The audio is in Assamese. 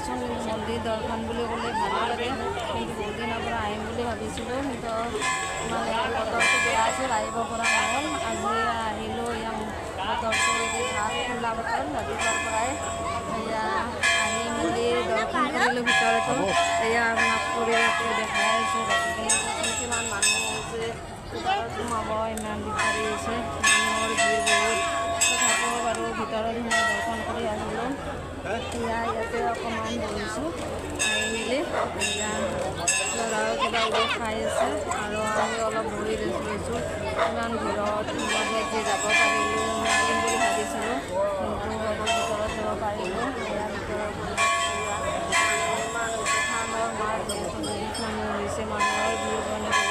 যাওঁচোন কিন্তু মন্দিৰ দৰ্শন বুলি ক'লে ভালো লাগে কিন্তু বহুত দিনৰ পৰা আহিম বুলি ভাবিছিলোঁ কিন্তু মানে বতৰটো বেয়া আছিল আহিব পৰা নহ'ল আজি আহিলোঁ এয়া বতৰটো আজি ভাল খোলা বতৰ ৰাতিপুৱাৰ পৰাই এয়া আহি মন্দিৰ দৰ্শন কৰিলোঁ ভিতৰতো এয়া আপোনাক পৰিৱেশটো দেখাই আছোঁ বাকীখিনি কিমান মানুহ হৈছে ভিতৰত সোমাব ইমান বিচাৰি হৈছে মানুহৰ ভিৰ বহুত তথাপিও বাৰু ভিতৰত সোমাই দৰ্শন কৰি আহিলোঁ এয়া ইয়াতে অকণমান বহিছোঁ আহি মেলি এয়া ল'ৰাও কিবা কিবি খাই আছে আৰু আমি অলপ বহি ৰেষ্ট লৈছোঁ ইমান ভিৰত যে যাব পাৰিলোঁ নোৱাৰিম বুলি ভাবিছিলোঁ কিন্তু ভিতৰত যাব পাৰিলোঁ এয়া ভিতৰৰ ইমান হৈছে ঠাণ্ডাৰ মাৰ যিহেতু বহুত মানুহ হৈছে মানুহৰ ভিৰ কাৰণে